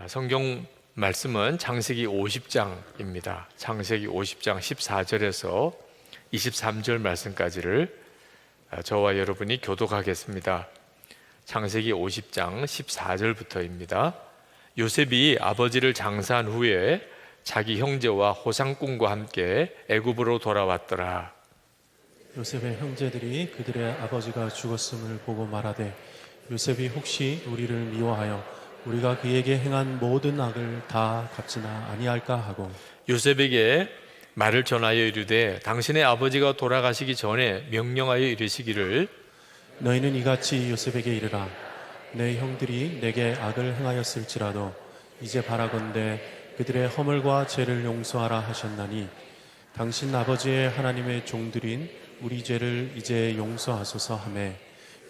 성경 말씀은 창세기 50장입니다. 창세기 50장 14절에서 23절 말씀까지를 저와 여러분이 교독하겠습니다. 창세기 50장 14절부터입니다. 요셉이 아버지를 장사한 후에 자기 형제와 호상꾼과 함께 애굽으로 돌아왔더라. 요셉의 형제들이 그들의 아버지가 죽었음을 보고 말하되, 요셉이 혹시 우리를 미워하여 우리가 그에게 행한 모든 악을 다 갚지나 아니할까 하고, 요셉에게 말을 전하여 이르되 당신의 아버지가 돌아가시기 전에 명령하여 이르시기를, 너희는 이같이 요셉에게 이르라. 내 형들이 내게 악을 행하였을지라도 이제 바라건대 그들의 허물과 죄를 용서하라 하셨나니, 당신 아버지의 하나님의 종들인 우리 죄를 이제 용서하소서 하매,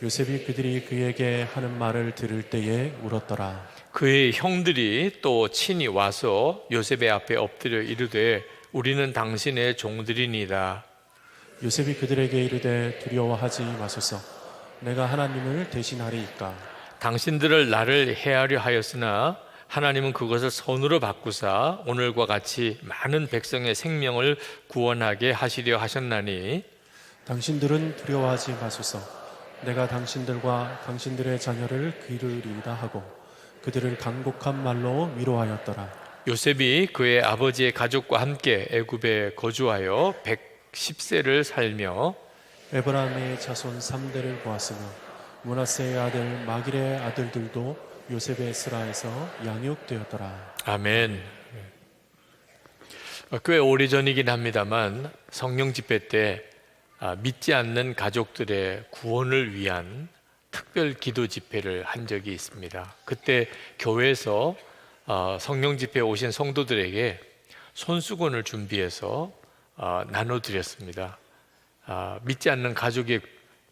요셉이 그들이 그에게 하는 말을 들을 때에 울었더라. 그의 형들이 또 친히 와서 요셉의 앞에 엎드려 이르되 우리는 당신의 종들이니이다. 요셉이 그들에게 이르되 두려워하지 마소서. 내가 하나님을 대신하리이까. 당신들을 나를 해하려 하였으나 하나님은 그것을 선으로 바꾸사 오늘과 같이 많은 백성의 생명을 구원하게 하시려 하셨나니, 당신들은 두려워하지 마소서. 내가 당신들과 당신들의 자녀를 기르리이다 하고 그들을 간곡한 말로 위로하였더라. 요셉이 그의 아버지의 가족과 함께 애굽에 거주하여 110세를 살며 에브라임의 자손 3대를 보았으며 므낫세의 아들 마길의 아들들도 요셉의 스라에서 양육되었더라. 아멘. 꽤 오래전이긴 합니다만 성령 집회 때 믿지 않는 가족들의 구원을 위한 특별 기도 집회를 한 적이 있습니다. 그때 교회에서 성령 집회에 오신 성도들에게 손수건을 준비해서 나눠드렸습니다. 믿지 않는 가족의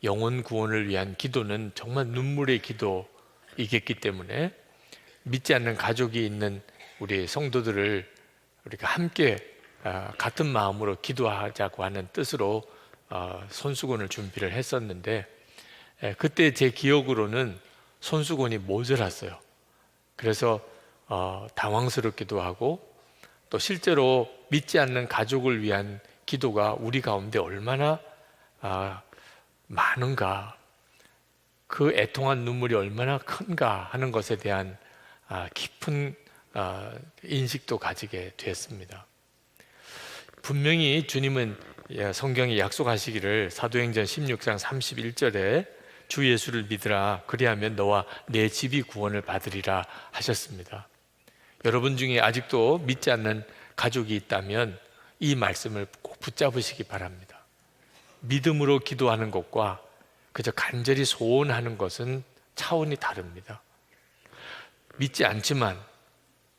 영혼 구원을 위한 기도는 정말 눈물의 기도이겠기 때문에 믿지 않는 가족이 있는 우리 성도들을 우리가 함께 같은 마음으로 기도하자고 하는 뜻으로 손수건을 준비를 했었는데, 그때 제 기억으로는 손수건이 모자랐어요. 그래서 당황스럽기도 하고, 또 실제로 믿지 않는 가족을 위한 기도가 우리 가운데 얼마나 많은가, 그 애통한 눈물이 얼마나 큰가 하는 것에 대한 깊은 인식도 가지게 되었습니다. 분명히 주님은 성경에 약속하시기를 사도행전 16장 31절에 주 예수를 믿으라 그리하면 너와 내 집이 구원을 받으리라 하셨습니다. 여러분 중에 아직도 믿지 않는 가족이 있다면 이 말씀을 꼭 붙잡으시기 바랍니다. 믿음으로 기도하는 것과 그저 간절히 소원하는 것은 차원이 다릅니다. 믿지 않지만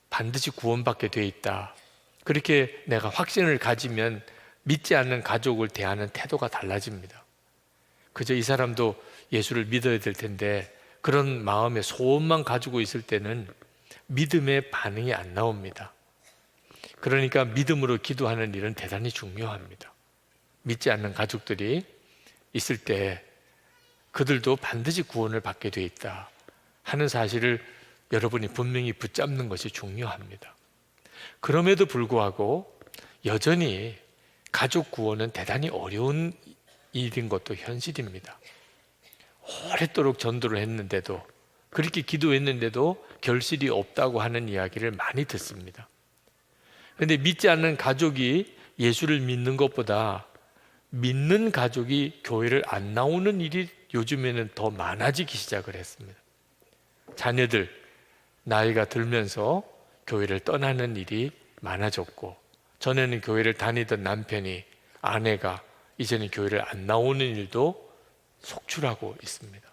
반드시 구원받게 돼 있다, 그렇게 내가 확신을 가지면 믿지 않는 가족을 대하는 태도가 달라집니다. 그저 이 사람도 예수를 믿어야 될 텐데 그런 마음의 소원만 가지고 있을 때는 믿음의 반응이 안 나옵니다. 그러니까 믿음으로 기도하는 일은 대단히 중요합니다. 믿지 않는 가족들이 있을 때 그들도 반드시 구원을 받게 돼 있다 하는 사실을 여러분이 분명히 붙잡는 것이 중요합니다. 그럼에도 불구하고 여전히 가족 구원은 대단히 어려운 일인 것도 현실입니다. 오랫도록 전도를 했는데도, 그렇게 기도했는데도 결실이 없다고 하는 이야기를 많이 듣습니다. 그런데 믿지 않는 가족이 예수를 믿는 것보다 믿는 가족이 교회를 안 나오는 일이 요즘에는 더 많아지기 시작을 했습니다. 자녀들 나이가 들면서 교회를 떠나는 일이 많아졌고, 전에는 교회를 다니던 남편이, 아내가 이제는 교회를 안 나오는 일도 속출하고 있습니다.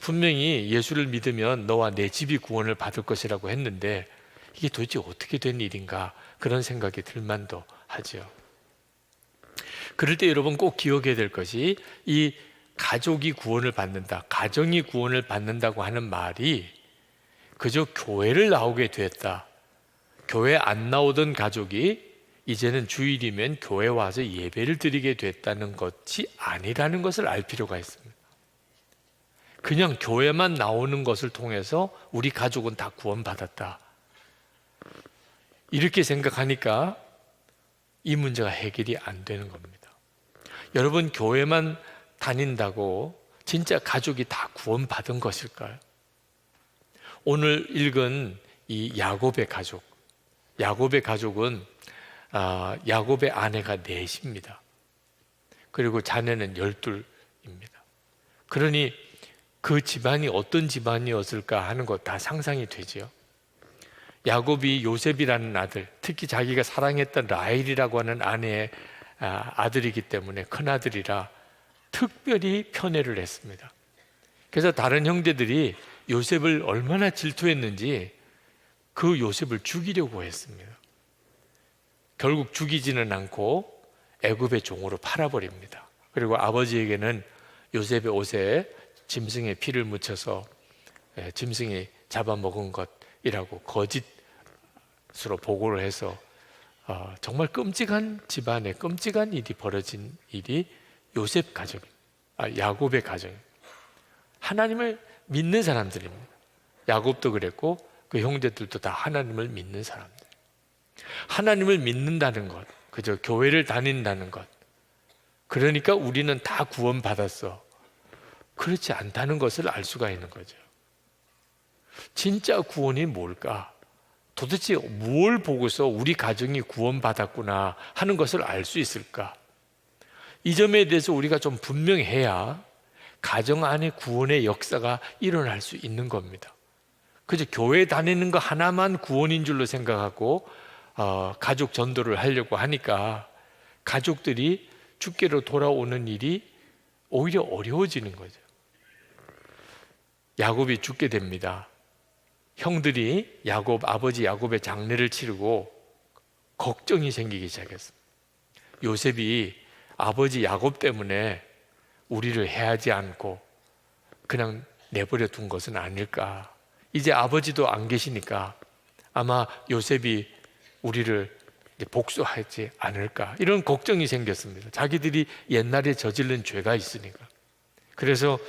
분명히 예수를 믿으면 너와 내 집이 구원을 받을 것이라고 했는데 이게 도대체 어떻게 된 일인가, 그런 생각이 들만도 하죠. 그럴 때 여러분 꼭 기억해야 될 것이, 이 가족이 구원을 받는다, 가정이 구원을 받는다고 하는 말이 그저 교회를 나오게 됐다, 교회 안 나오던 가족이 이제는 주일이면 교회 와서 예배를 드리게 됐다는 것이 아니라는 것을 알 필요가 있습니다. 그냥 교회만 나오는 것을 통해서 우리 가족은 다 구원받았다, 이렇게 생각하니까 이 문제가 해결이 안 되는 겁니다. 여러분, 교회만 다닌다고 진짜 가족이 다 구원받은 것일까요? 오늘 읽은 이 야곱의 가족, 야곱의 가족은 야곱의 아내가 넷입니다. 그리고 자녀는 12입니다. 그러니 그 집안이 어떤 집안이었을까 하는 것 다 상상이 되지요. 야곱이 요셉이라는 아들, 특히 자기가 사랑했던 라헬이라고 하는 아내의 아들이기 때문에 큰아들이라 특별히 편애를 했습니다. 그래서 다른 형제들이 요셉을 얼마나 질투했는지 그 요셉을 죽이려고 했습니다. 결국 죽이지는 않고 애굽의 종으로 팔아버립니다. 그리고 아버지에게는 요셉의 옷에 짐승의 피를 묻혀서 짐승이 잡아먹은 것이라고 거짓으로 보고를 해서 정말 끔찍한 집안에 끔찍한 일이 벌어진 일이 요셉 가족, 야곱의 가정입니다. 하나님을 믿는 사람들입니다. 야곱도 그랬고 그 형제들도 다 하나님을 믿는 사람들. 하나님을 믿는다는 것, 그저 교회를 다닌다는 것, 그러니까 우리는 다 구원받았어, 그렇지 않다는 것을 알 수가 있는 거죠. 진짜 구원이 뭘까? 도대체 뭘 보고서 우리 가정이 구원받았구나 하는 것을 알 수 있을까? 이 점에 대해서 우리가 좀 분명해야 가정 안에 구원의 역사가 일어날 수 있는 겁니다. 그저 교회 다니는 거 하나만 구원인 줄로 생각하고 가족 전도를 하려고 하니까 가족들이 주께로 돌아오는 일이 오히려 어려워지는 거죠. 야곱이 죽게 됩니다. 형들이 아버지 야곱의 장례를 치르고 걱정이 생기기 시작했습니다. 요셉이 아버지 야곱 때문에 우리를 해하지 않고 그냥 내버려 둔 것은 아닐까. 이제 아버지도 안 계시니까 아마 요셉이 우리를 복수하지 않을까, 이런 걱정이 생겼습니다. 자기들이 옛날에 저지른 죄가 있으니까. 그래서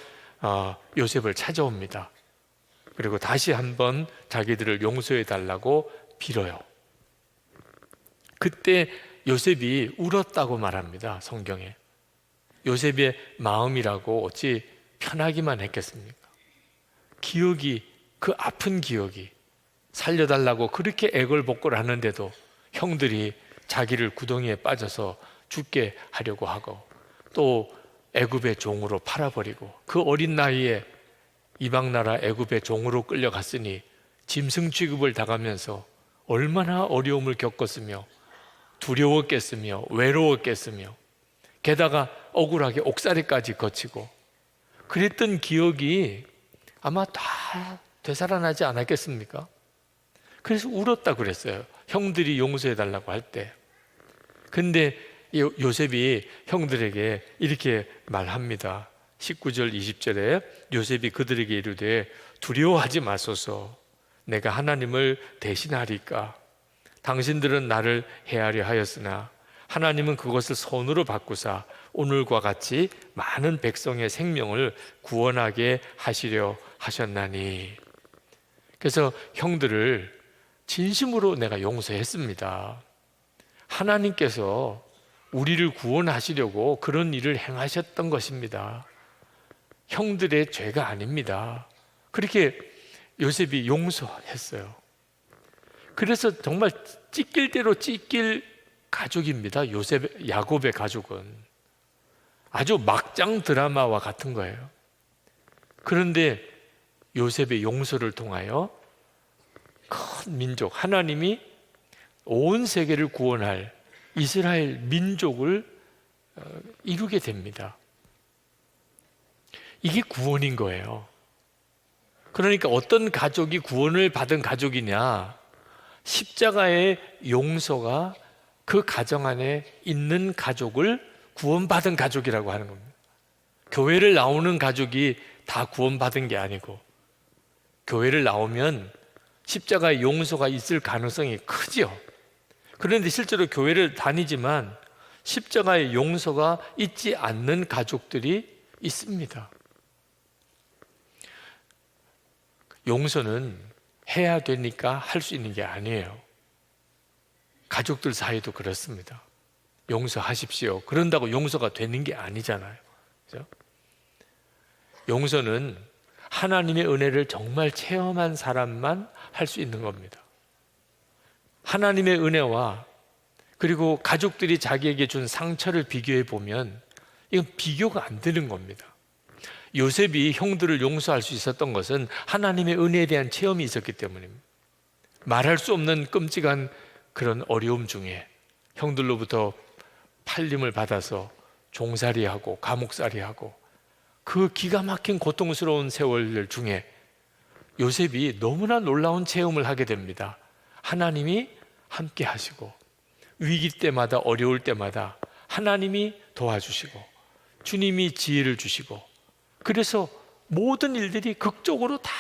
요셉을 찾아옵니다. 그리고 다시 한번 자기들을 용서해 달라고 빌어요. 그때 요셉이 울었다고 말합니다, 성경에. 요셉의 마음이라고 어찌 편하기만 했겠습니까? 그 아픈 기억이 살려달라고 그렇게 애걸복걸 하는데도 형들이 자기를 구덩이에 빠져서 죽게 하려고 하고 또 애굽의 종으로 팔아버리고 그 어린 나이에 이방 나라 애굽의 종으로 끌려갔으니 짐승 취급을 당하면서 얼마나 어려움을 겪었으며 두려웠겠으며 외로웠겠으며 게다가 억울하게 옥살이까지 거치고 그랬던 기억이 아마 다 되살아나지 않았겠습니까? 그래서 울었다 그랬어요. 형들이 용서해 달라고 할 때. 근데 요셉이 형들에게 이렇게 말합니다. 19절 20절에 요셉이 그들에게 이르되 두려워하지 마소서, 내가 하나님을 대신하리까. 당신들은 나를 해하려 하였으나 하나님은 그것을 선으로 바꾸사 오늘과 같이 많은 백성의 생명을 구원하게 하시려 하셨나니. 그래서 형들을 진심으로 내가 용서했습니다. 하나님께서 우리를 구원하시려고 그런 일을 행하셨던 것입니다. 형들의 죄가 아닙니다. 그렇게 요셉이 용서했어요. 그래서 정말 찢길 대로 찢길 가족입니다. 야곱의 가족은 아주 막장 드라마와 같은 거예요. 그런데 요셉의 용서를 통하여 큰 민족, 하나님이 온 세계를 구원할 이스라엘 민족을 이루게 됩니다. 이게 구원인 거예요. 그러니까 어떤 가족이 구원을 받은 가족이냐? 십자가의 용서가 그 가정 안에 있는 가족을 구원받은 가족이라고 하는 겁니다. 교회를 나오는 가족이 다 구원받은 게 아니고, 교회를 나오면 십자가의 용서가 있을 가능성이 크죠. 그런데 실제로 교회를 다니지만 십자가의 용서가 있지 않는 가족들이 있습니다. 용서는 해야 되니까 할 수 있는 게 아니에요. 가족들 사이도 그렇습니다. 용서하십시오. 그런다고 용서가 되는 게 아니잖아요. 그죠? 용서는 하나님의 은혜를 정말 체험한 사람만 할 수 있는 겁니다. 하나님의 은혜와 그리고 가족들이 자기에게 준 상처를 비교해 보면 이건 비교가 안 되는 겁니다. 요셉이 형들을 용서할 수 있었던 것은 하나님의 은혜에 대한 체험이 있었기 때문입니다. 말할 수 없는 끔찍한 그런 어려움 중에 형들로부터 팔림을 받아서 종살이하고 감옥살이하고 그 기가 막힌 고통스러운 세월 중에 요셉이 너무나 놀라운 체험을 하게 됩니다. 하나님이 함께 하시고 위기 때마다 어려울 때마다 하나님이 도와주시고 주님이 지혜를 주시고 그래서 모든 일들이 극적으로 다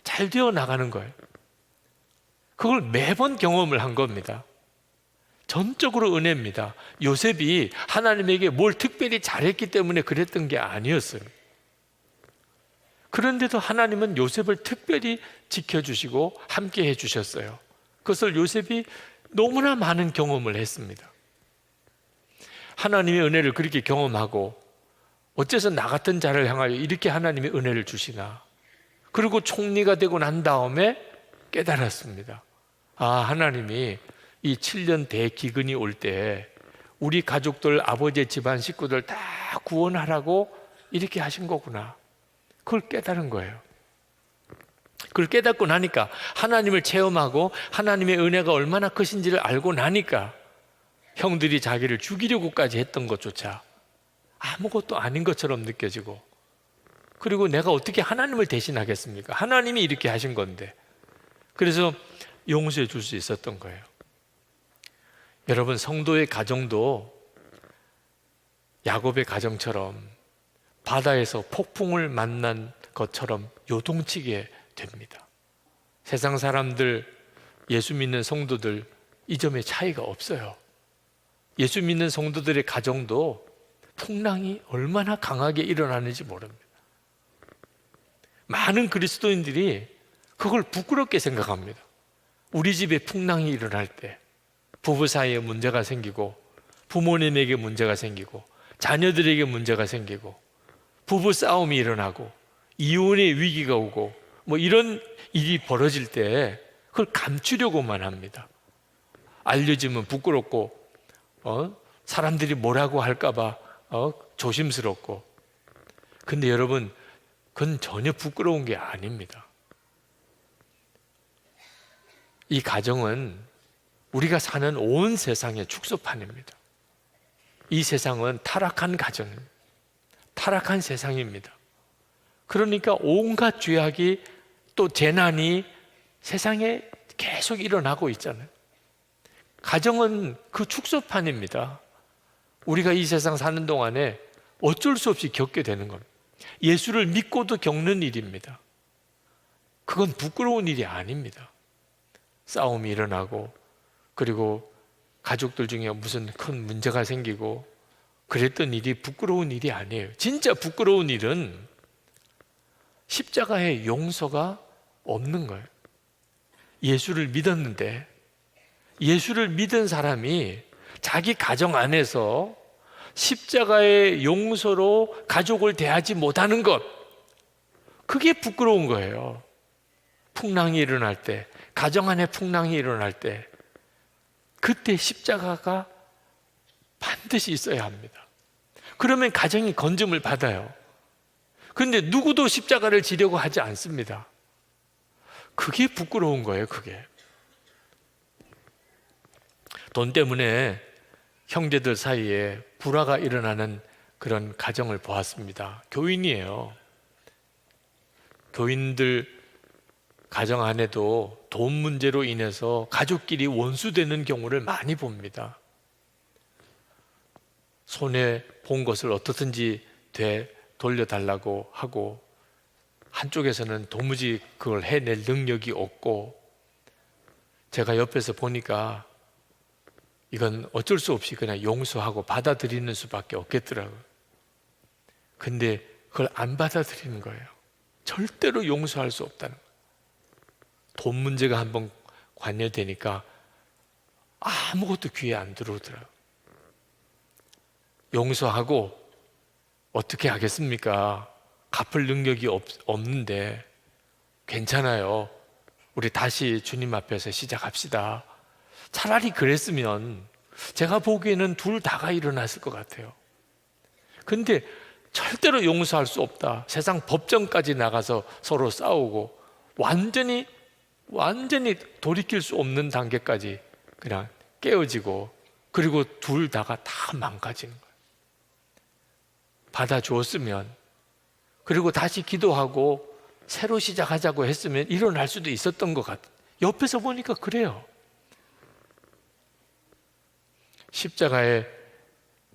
잘 되어 나가는 거예요. 그걸 매번 경험을 한 겁니다. 전적으로 은혜입니다. 요셉이 하나님에게 뭘 특별히 잘했기 때문에 그랬던 게 아니었어요. 그런데도 하나님은 요셉을 특별히 지켜주시고 함께 해주셨어요. 그것을 요셉이 너무나 많은 경험을 했습니다. 하나님의 은혜를 그렇게 경험하고 어째서 나 같은 자를 향하여 이렇게 하나님의 은혜를 주시나. 그리고 총리가 되고 난 다음에 깨달았습니다. 아, 하나님이 이 7년 대기근이 올 때 우리 가족들, 아버지의 집안 식구들 다 구원하라고 이렇게 하신 거구나. 그걸 깨달은 거예요. 그걸 깨닫고 나니까 하나님을 체험하고 하나님의 은혜가 얼마나 크신지를 알고 나니까 형들이 자기를 죽이려고까지 했던 것조차 아무것도 아닌 것처럼 느껴지고, 그리고 내가 어떻게 하나님을 대신하겠습니까? 하나님이 이렇게 하신 건데. 그래서 용서해 줄 수 있었던 거예요. 여러분, 성도의 가정도 야곱의 가정처럼 바다에서 폭풍을 만난 것처럼 요동치게 됩니다. 세상 사람들, 예수 믿는 성도들 이 점에 차이가 없어요. 예수 믿는 성도들의 가정도 풍랑이 얼마나 강하게 일어나는지 모릅니다. 많은 그리스도인들이 그걸 부끄럽게 생각합니다. 우리 집에 풍랑이 일어날 때 부부 사이에 문제가 생기고 부모님에게 문제가 생기고 자녀들에게 문제가 생기고 부부 싸움이 일어나고 이혼의 위기가 오고 뭐 이런 일이 벌어질 때 그걸 감추려고만 합니다. 알려지면 부끄럽고 사람들이 뭐라고 할까봐 조심스럽고. 근데 여러분, 그건 전혀 부끄러운 게 아닙니다. 이 가정은 우리가 사는 온 세상의 축소판입니다. 이 세상은 타락한 가정입니다. 타락한 세상입니다. 그러니까 온갖 죄악이 또 재난이 세상에 계속 일어나고 있잖아요. 가정은 그 축소판입니다. 우리가 이 세상 사는 동안에 어쩔 수 없이 겪게 되는 겁니다. 예수를 믿고도 겪는 일입니다. 그건 부끄러운 일이 아닙니다. 싸움이 일어나고 그리고 가족들 중에 무슨 큰 문제가 생기고 그랬던 일이 부끄러운 일이 아니에요. 진짜 부끄러운 일은 십자가의 용서가 없는 거예요. 예수를 믿었는데 예수를 믿은 사람이 자기 가정 안에서 십자가의 용서로 가족을 대하지 못하는 것, 그게 부끄러운 거예요. 풍랑이 일어날 때, 가정 안에 풍랑이 일어날 때 그때 십자가가 반드시 있어야 합니다. 그러면 가정이 건짐을 받아요. 그런데 누구도 십자가를 지려고 하지 않습니다. 그게 부끄러운 거예요. 그게 돈 때문에 형제들 사이에 불화가 일어나는 그런 가정을 보았습니다. 교인이에요. 교인들 가정 안에도 돈 문제로 인해서 가족끼리 원수되는 경우를 많이 봅니다. 손해 본 것을 어떻든지 돌려달라고 하고 한쪽에서는 도무지 그걸 해낼 능력이 없고, 제가 옆에서 보니까 이건 어쩔 수 없이 그냥 용서하고 받아들이는 수밖에 없겠더라고요. 근데 그걸 안 받아들이는 거예요. 절대로 용서할 수 없다는 거예요. 돈 문제가 한번 관여되니까 아무것도 귀에 안 들어오더라고요. 용서하고 어떻게 하겠습니까? 갚을 능력이 없는데 괜찮아요. 우리 다시 주님 앞에서 시작합시다. 차라리 그랬으면 제가 보기에는 둘 다가 일어났을 것 같아요. 근데 절대로 용서할 수 없다. 세상 법정까지 나가서 서로 싸우고 완전히 돌이킬 수 없는 단계까지 그냥 깨어지고, 그리고 둘 다가 다 망가지는 거예요. 받아주었으면, 그리고 다시 기도하고 새로 시작하자고 했으면 일어날 수도 있었던 것 같아요. 옆에서 보니까 그래요. 십자가의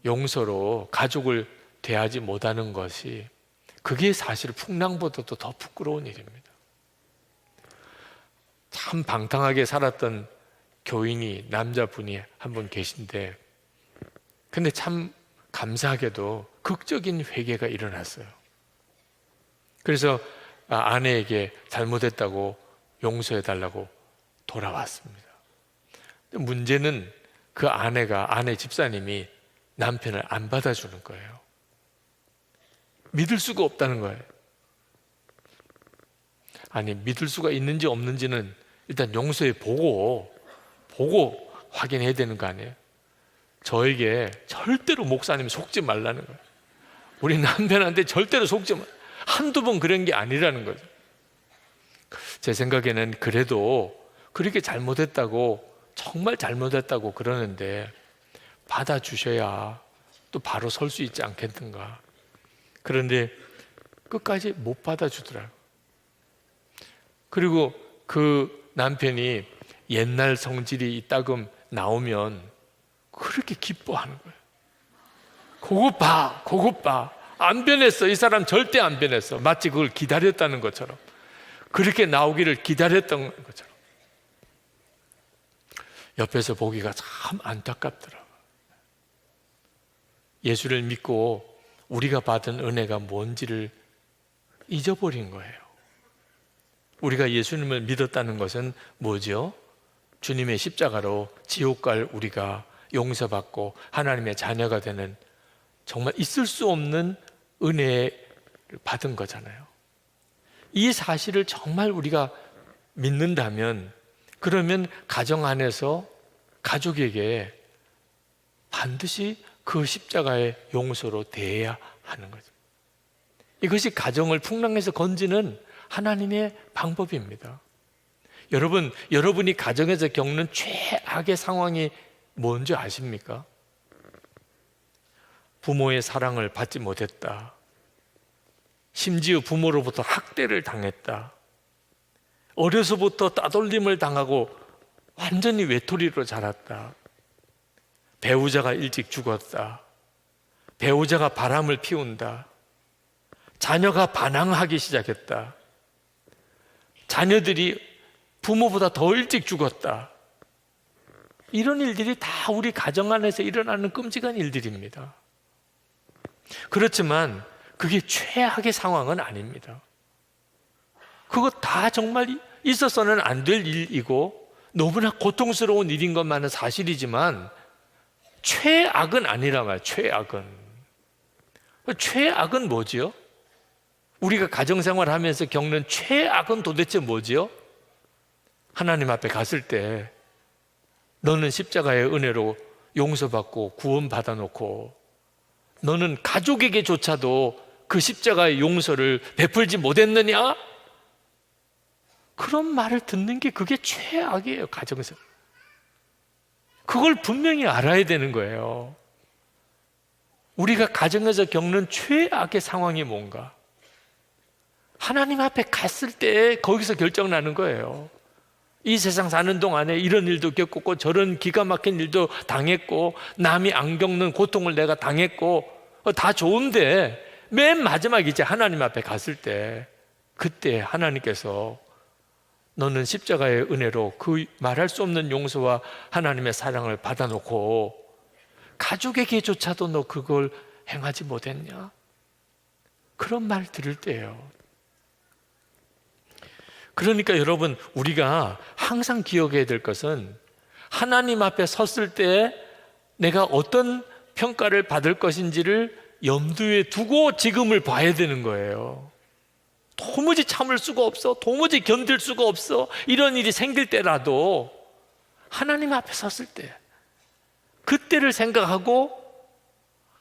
용서로 가족을 대하지 못하는 것이, 그게 사실 풍랑보다도 더 부끄러운 일입니다. 참 방탕하게 살았던 교인이, 남자분이 한 분 계신데, 근데 참 감사하게도 극적인 회개가 일어났어요. 그래서 아내에게 잘못했다고 용서해달라고 돌아왔습니다. 문제는 그 아내 집사님이 남편을 안 받아주는 거예요. 믿을 수가 없다는 거예요. 아니, 믿을 수가 있는지 없는지는 일단 용서해 보고 확인해야 되는 거 아니에요? 저에게 절대로 목사님 속지 말라는 거예요. 우리 남편한테 절대로 속지 말. 한두 번 그런 게 아니라는 거죠. 제 생각에는 그래도 그렇게 잘못했다고, 정말 잘못했다고 그러는데 받아주셔야 또 바로 설 수 있지 않겠는가. 그런데 끝까지 못 받아주더라고요. 그리고 그 남편이 옛날 성질이 이따금 나오면 그렇게 기뻐하는 거예요. 그것 봐. 안 변했어. 이 사람 절대 안 변했어. 마치 그걸 기다렸다는 것처럼, 그렇게 나오기를 기다렸던 것처럼. 옆에서 보기가 참 안타깝더라고요. 예수를 믿고 우리가 받은 은혜가 뭔지를 잊어버린 거예요. 우리가 예수님을 믿었다는 것은 뭐죠? 주님의 십자가로 지옥 갈 우리가 용서받고 하나님의 자녀가 되는, 정말 있을 수 없는 은혜를 받은 거잖아요. 이 사실을 정말 우리가 믿는다면, 그러면 가정 안에서 가족에게 반드시 그 십자가의 용서로 대해야 하는 거죠. 이것이 가정을 풍랑에서 건지는 하나님의 방법입니다. 여러분이 가정에서 겪는 최악의 상황이 뭔지 아십니까? 부모의 사랑을 받지 못했다. 심지어 부모로부터 학대를 당했다. 어려서부터 따돌림을 당하고 완전히 외톨이로 자랐다. 배우자가 일찍 죽었다. 배우자가 바람을 피운다. 자녀가 반항하기 시작했다. 자녀들이 부모보다 더 일찍 죽었다. 이런 일들이 다 우리 가정 안에서 일어나는 끔찍한 일들입니다. 그렇지만 그게 최악의 상황은 아닙니다. 그거 다 정말 있어서는 안 될 일이고 너무나 고통스러운 일인 것만은 사실이지만 최악은 아니란 말이에요. 최악은 뭐지요? 우리가 가정생활을 하면서 겪는 최악은 도대체 뭐지요? 하나님 앞에 갔을 때 너는 십자가의 은혜로 용서받고 구원받아 놓고 너는 가족에게조차도 그 십자가의 용서를 베풀지 못했느냐? 그런 말을 듣는 게 그게 최악이에요, 가정에서. 그걸 분명히 알아야 되는 거예요. 우리가 가정에서 겪는 최악의 상황이 뭔가? 하나님 앞에 갔을 때 거기서 결정나는 거예요. 이 세상 사는 동안에 이런 일도 겪었고 저런 기가 막힌 일도 당했고 남이 안 겪는 고통을 내가 당했고 다 좋은데 맨 마지막 이제 하나님 앞에 갔을 때 그때 하나님께서 너는 십자가의 은혜로 그 말할 수 없는 용서와 하나님의 사랑을 받아놓고 가족에게조차도 너 그걸 행하지 못했냐? 그런 말 들을 때예요. 그러니까 여러분, 우리가 항상 기억해야 될 것은 하나님 앞에 섰을 때 내가 어떤 평가를 받을 것인지를 염두에 두고 지금을 봐야 되는 거예요. 도무지 참을 수가 없어, 도무지 견딜 수가 없어, 이런 일이 생길 때라도 하나님 앞에 섰을 때 그때를 생각하고,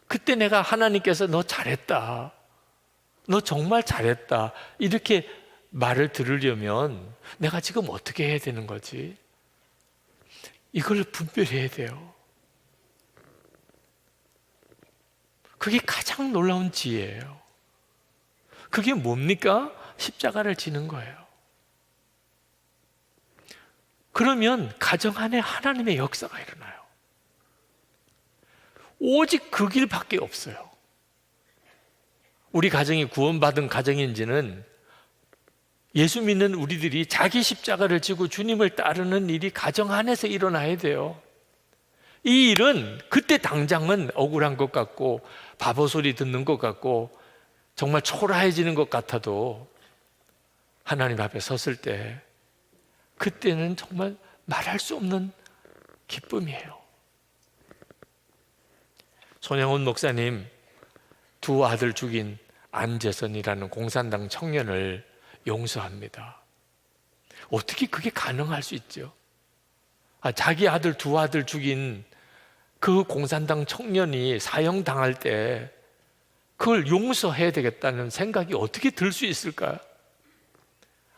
그때 내가 하나님께서 너 잘했다, 너 정말 잘했다, 이렇게 말을 들으려면 내가 지금 어떻게 해야 되는 거지? 이걸 분별해야 돼요. 그게 가장 놀라운 지혜예요. 그게 뭡니까? 십자가를 지는 거예요. 그러면 가정 안에 하나님의 역사가 일어나요. 오직 그 길밖에 없어요. 우리 가정이 구원받은 가정인지는 예수 믿는 우리들이 자기 십자가를 지고 주님을 따르는 일이 가정 안에서 일어나야 돼요. 이 일은 그때 당장은 억울한 것 같고 바보 소리 듣는 것 같고 정말 초라해지는 것 같아도 하나님 앞에 섰을 때 그때는 정말 말할 수 없는 기쁨이에요. 손양훈 목사님 두 아들 죽인 안재선이라는 공산당 청년을 용서합니다. 어떻게 그게 가능할 수 있죠? 자기 아들 두 아들 죽인 그 공산당 청년이 사형당할 때 그걸 용서해야 되겠다는 생각이 어떻게 들 수 있을까요?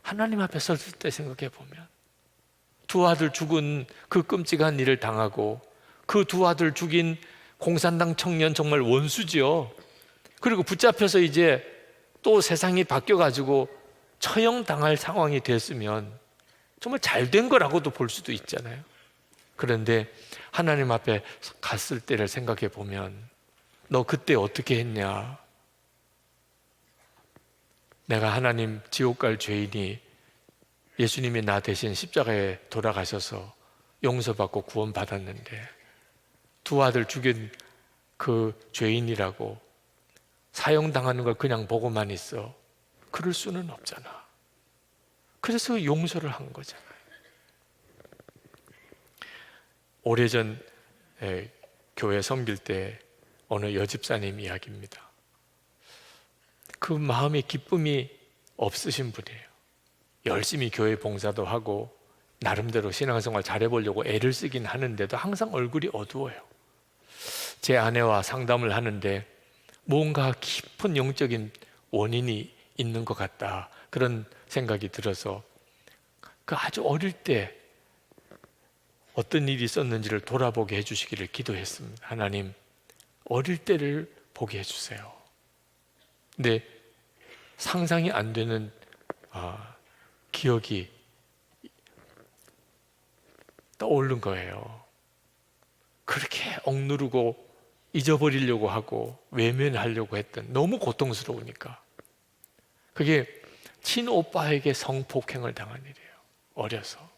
하나님 앞에 섰을 때 생각해 보면 두 아들 죽은 그 끔찍한 일을 당하고 그 두 아들 죽인 공산당 청년 정말 원수지요. 그리고 붙잡혀서 이제 또 세상이 바뀌어가지고 처형당할 상황이 됐으면 정말 잘된 거라고도 볼 수도 있잖아요. 그런데 하나님 앞에 갔을 때를 생각해 보면 너 그때 어떻게 했냐? 내가 하나님 지옥 갈 죄인이 예수님이 나 대신 십자가에 돌아가셔서 용서받고 구원받았는데 두 아들 죽인 그 죄인이라고 사형당하는 걸 그냥 보고만 있어. 그럴 수는 없잖아. 그래서 용서를 한 거잖아요. 오래전 교회 섬길 때 어느 여집사님 이야기입니다. 그 마음에 기쁨이 없으신 분이에요. 열심히 교회 봉사도 하고 나름대로 신앙생활 잘해보려고 애를 쓰긴 하는데도 항상 얼굴이 어두워요. 제 아내와 상담을 하는데 뭔가 깊은 영적인 원인이 있는 것 같다, 그런 생각이 들어서 그 아주 어릴 때 어떤 일이 있었는지를 돌아보게 해주시기를 기도했습니다. 하나님, 어릴 때를 보게 해주세요. 근데 상상이 안 되는 기억이 떠오른 거예요. 그렇게 억누르고 잊어버리려고 하고 외면하려고 했던, 너무 고통스러우니까. 그게 친오빠에게 성폭행을 당한 일이에요. 어려서.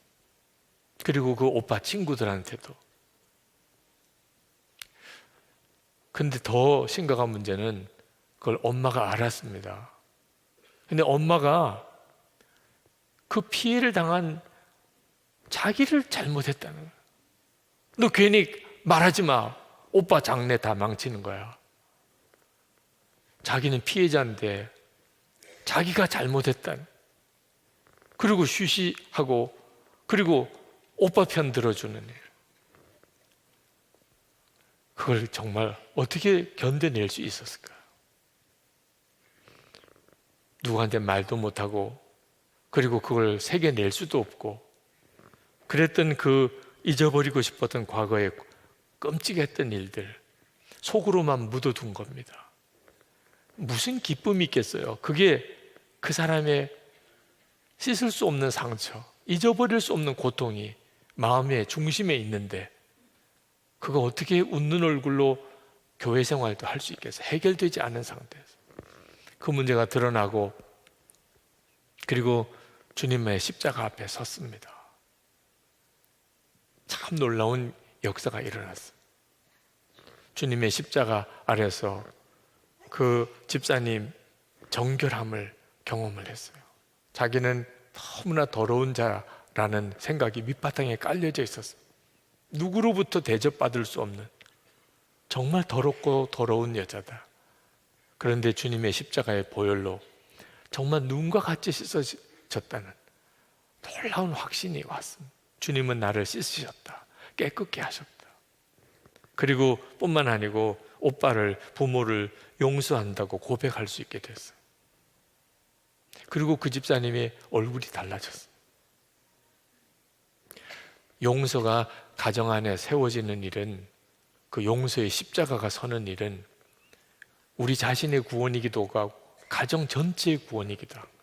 그리고 그 오빠 친구들한테도. 근데 더 심각한 문제는 그걸 엄마가 알았습니다. 근데 엄마가 그 피해를 당한 자기를 잘못했다는 거예요. 너 괜히 말하지 마. 오빠 장래 다 망치는 거야. 자기는 피해자인데 자기가 잘못했다는. 그리고 쉬쉬하고 그리고 오빠 편 들어주는 일. 그걸 정말 어떻게 견뎌낼 수 있었을까? 누구한테 말도 못하고 그리고 그걸 새겨낼 수도 없고 그랬던 그 잊어버리고 싶었던 과거의 끔찍했던 일들 속으로만 묻어둔 겁니다. 무슨 기쁨이 있겠어요? 그게 그 사람의 씻을 수 없는 상처, 잊어버릴 수 없는 고통이 마음의 중심에 있는데 그거 어떻게 웃는 얼굴로 교회 생활도 할 수 있겠어요? 해결되지 않은 상태에서 그 문제가 드러나고 그리고 주님의 십자가 앞에 섰습니다. 참 놀라운 역사가 일어났어요. 주님의 십자가 아래서 그 집사님 정결함을 경험을 했어요. 자기는 너무나 더러운 자라는 생각이 밑바탕에 깔려져 있었어요. 누구로부터 대접받을 수 없는 정말 더럽고 더러운 여자다. 그런데 주님의 십자가의 보혈로 정말 눈과 같이 씻어졌다는 놀라운 확신이 왔습니다. 주님은 나를 씻으셨다. 깨끗게 하셨다. 그리고 뿐만 아니고 오빠를, 부모를 용서한다고 고백할 수 있게 됐어요. 그리고 그 집사님의 얼굴이 달라졌어요. 용서가 가정 안에 세워지는 일은, 그 용서의 십자가가 서는 일은 우리 자신의 구원이기도 하고 가정 전체의 구원이기도 합니다.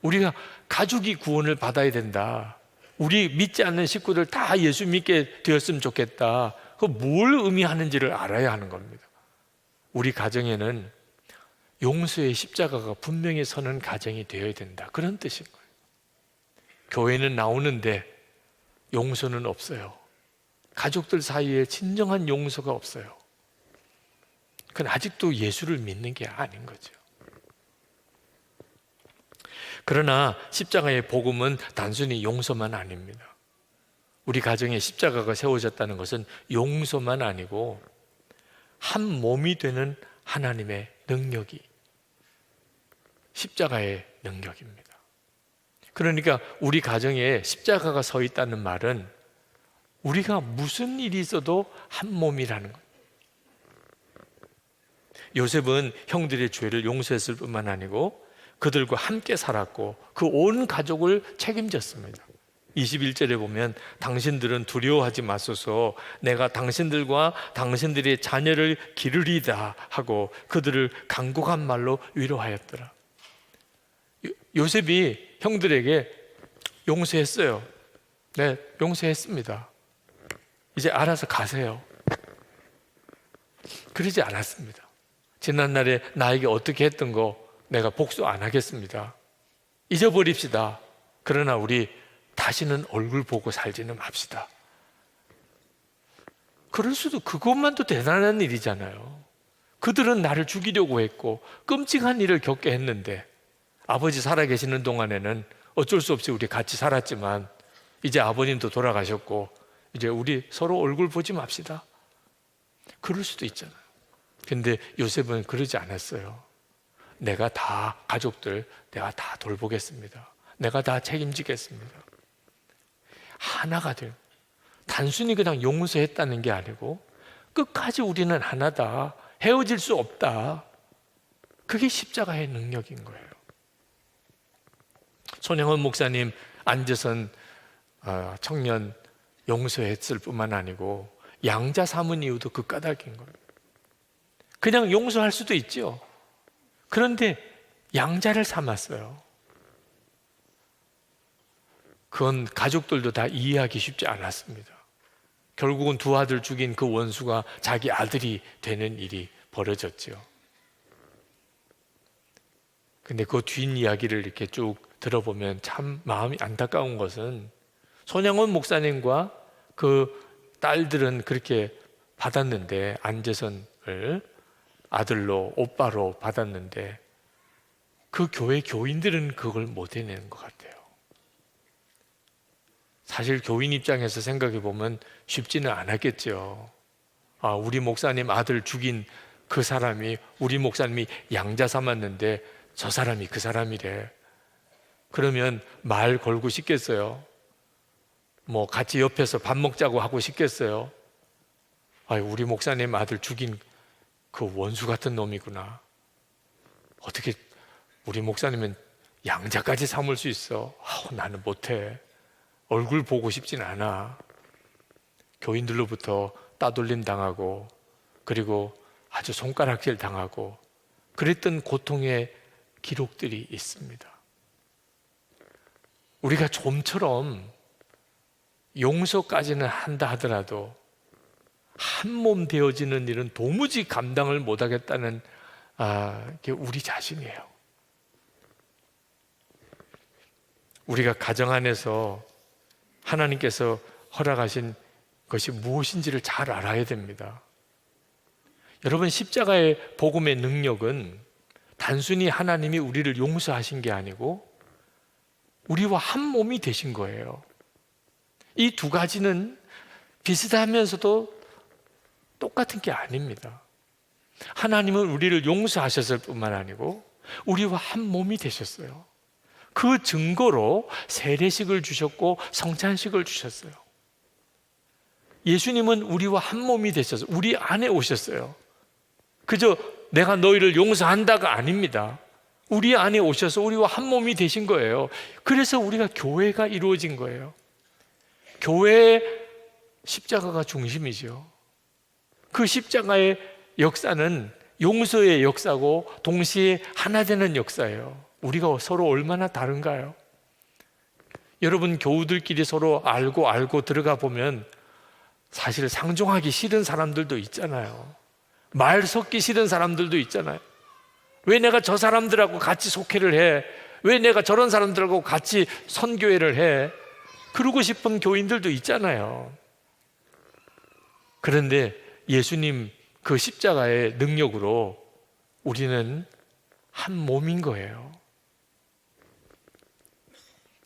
우리가 가족이 구원을 받아야 된다. 우리 믿지 않는 식구들 다 예수 믿게 되었으면 좋겠다. 그 뭘 의미하는지를 알아야 하는 겁니다. 우리 가정에는 용서의 십자가가 분명히 서는 가정이 되어야 된다. 그런 뜻인 거예요. 교회는 나오는데 용서는 없어요. 가족들 사이에 진정한 용서가 없어요. 그건 아직도 예수를 믿는 게 아닌 거죠. 그러나 십자가의 복음은 단순히 용서만 아닙니다. 우리 가정에 십자가가 세워졌다는 것은 용서만 아니고 한 몸이 되는 하나님의 능력이 십자가의 능력입니다. 그러니까 우리 가정에 십자가가 서 있다는 말은 우리가 무슨 일이 있어도 한 몸이라는 거예요. 요셉은 형들의 죄를 용서했을 뿐만 아니고 그들과 함께 살았고 그 온 가족을 책임졌습니다. 21절에 보면 당신들은 두려워하지 마소서, 내가 당신들과 당신들의 자녀를 기르리다 하고 그들을 간곡한 말로 위로하였더라. 요셉이 형들에게 용서했어요. 네, 용서했습니다. 이제 알아서 가세요. 그러지 않았습니다. 지난날에 나에게 어떻게 했던 거 내가 복수 안 하겠습니다. 잊어버립시다. 그러나 우리 다시는 얼굴 보고 살지는 맙시다. 그럴 수도, 그것만도 대단한 일이잖아요. 그들은 나를 죽이려고 했고 끔찍한 일을 겪게 했는데 아버지 살아계시는 동안에는 어쩔 수 없이 우리 같이 살았지만 이제 아버님도 돌아가셨고 이제 우리 서로 얼굴 보지 맙시다. 그럴 수도 있잖아요. 근데 요셉은 그러지 않았어요. 내가 다, 가족들 내가 다 돌보겠습니다. 내가 다 책임지겠습니다. 하나가 돼요. 단순히 그냥 용서했다는 게 아니고 끝까지 우리는 하나다. 헤어질 수 없다. 그게 십자가의 능력인 거예요. 손영원 목사님 안재선 청년 용서했을 뿐만 아니고 양자 삼은 이유도 그 까닭인 거예요. 그냥 용서할 수도 있죠. 그런데 양자를 삼았어요. 그건 가족들도 다 이해하기 쉽지 않았습니다. 결국은 두 아들 죽인 그 원수가 자기 아들이 되는 일이 벌어졌죠. 근데 그 뒷이야기를 이렇게 쭉 들어보면 참 마음이 안타까운 것은 손양원 목사님과 그 딸들은 그렇게 받았는데, 안재선을 아들로, 오빠로 받았는데 그 교회 교인들은 그걸 못 해내는 것 같아요. 사실 교인 입장에서 생각해 보면 쉽지는 않았겠죠. 우리 목사님 아들 죽인 그 사람이, 우리 목사님이 양자 삼았는데 저 사람이 그 사람이래. 그러면 말 걸고 싶겠어요? 뭐 같이 옆에서 밥 먹자고 하고 싶겠어요? 우리 목사님 아들 죽인 그 원수 같은 놈이구나. 어떻게 우리 목사님은 양자까지 삼을 수 있어? 나는 못해. 얼굴 보고 싶진 않아. 교인들로부터 따돌림 당하고 그리고 아주 손가락질 당하고 그랬던 고통의 기록들이 있습니다. 우리가 좀처럼 용서까지는 한다 하더라도 한 몸 되어지는 일은 도무지 감당을 못하겠다는 게 우리 자신이에요. 우리가 가정 안에서 하나님께서 허락하신 것이 무엇인지를 잘 알아야 됩니다. 여러분, 십자가의 복음의 능력은 단순히 하나님이 우리를 용서하신 게 아니고 우리와 한 몸이 되신 거예요. 이 두 가지는 비슷하면서도 똑같은 게 아닙니다. 하나님은 우리를 용서하셨을 뿐만 아니고 우리와 한 몸이 되셨어요. 그 증거로 세례식을 주셨고 성찬식을 주셨어요. 예수님은 우리와 한 몸이 되셔서 우리 안에 오셨어요. 그저 내가 너희를 용서한다가 아닙니다. 우리 안에 오셔서 우리와 한 몸이 되신 거예요. 그래서 우리가 교회가 이루어진 거예요. 교회의 십자가가 중심이죠. 그 십자가의 역사는 용서의 역사고 동시에 하나 되는 역사예요. 우리가 서로 얼마나 다른가요? 여러분, 교우들끼리 서로 알고 들어가 보면 사실 상종하기 싫은 사람들도 있잖아요. 말 섞기 싫은 사람들도 있잖아요. 왜 내가 저 사람들하고 같이 속회를 해? 왜 내가 저런 사람들하고 같이 선교회를 해? 그러고 싶은 교인들도 있잖아요. 그런데 예수님 그 십자가의 능력으로 우리는 한 몸인 거예요.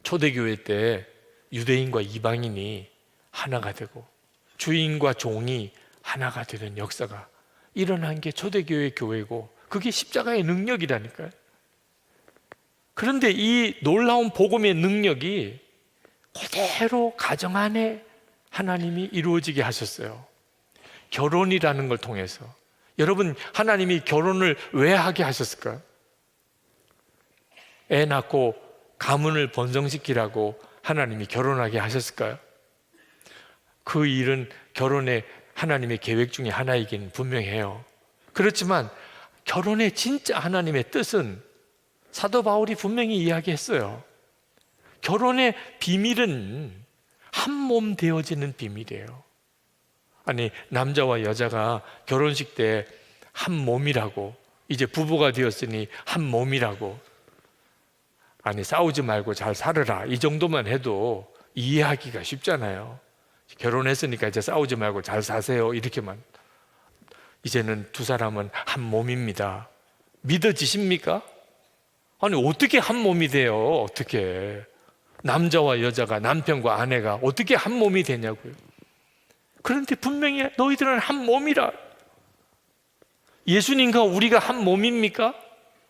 초대교회 때 유대인과 이방인이 하나가 되고 주인과 종이 하나가 되는 역사가 일어난 게 초대교회 교회고 그게 십자가의 능력이라니까요. 그런데 이 놀라운 복음의 능력이 그대로 가정 안에 하나님이 이루어지게 하셨어요. 결혼이라는 걸 통해서. 여러분, 하나님이 결혼을 왜 하게 하셨을까요? 애 낳고 가문을 번성시키라고 하나님이 결혼하게 하셨을까요? 그 일은 결혼의 하나님의 계획 중에 하나이긴 분명해요. 그렇지만 결혼의 진짜 하나님의 뜻은 사도 바울이 분명히 이야기했어요. 결혼의 비밀은 한 몸 되어지는 비밀이에요. 아니, 남자와 여자가 결혼식 때 한 몸이라고, 이제 부부가 되었으니 한 몸이라고, 아니 싸우지 말고 잘 살아라, 이 정도만 해도 이해하기가 쉽잖아요. 결혼했으니까 이제 싸우지 말고 잘 사세요, 이렇게만. 이제는 두 사람은 한 몸입니다. 믿어지십니까? 아니 어떻게 한 몸이 돼요? 어떻게? 남자와 여자가, 남편과 아내가 어떻게 한 몸이 되냐고요. 그런데 분명히 너희들은 한 몸이라. 예수님과 우리가 한 몸입니까?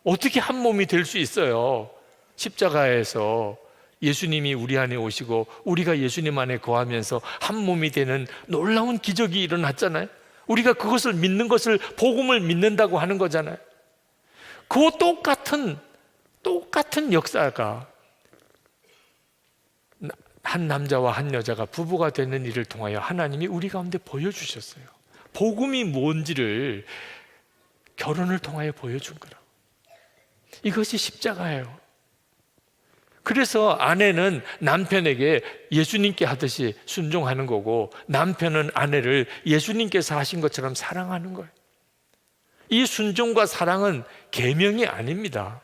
어떻게 한 몸이 될 수 있어요? 십자가에서 예수님이 우리 안에 오시고 우리가 예수님 안에 거하면서 한 몸이 되는 놀라운 기적이 일어났잖아요. 우리가 그것을 믿는 것을 복음을 믿는다고 하는 거잖아요. 그 똑같은 역사가 한 남자와 한 여자가 부부가 되는 일을 통하여 하나님이 우리 가운데 보여주셨어요. 복음이 뭔지를 결혼을 통하여 보여준 거라고. 이것이 십자가예요. 그래서 아내는 남편에게 예수님께 하듯이 순종하는 거고, 남편은 아내를 예수님께서 하신 것처럼 사랑하는 거예요. 이 순종과 사랑은 계명이 아닙니다.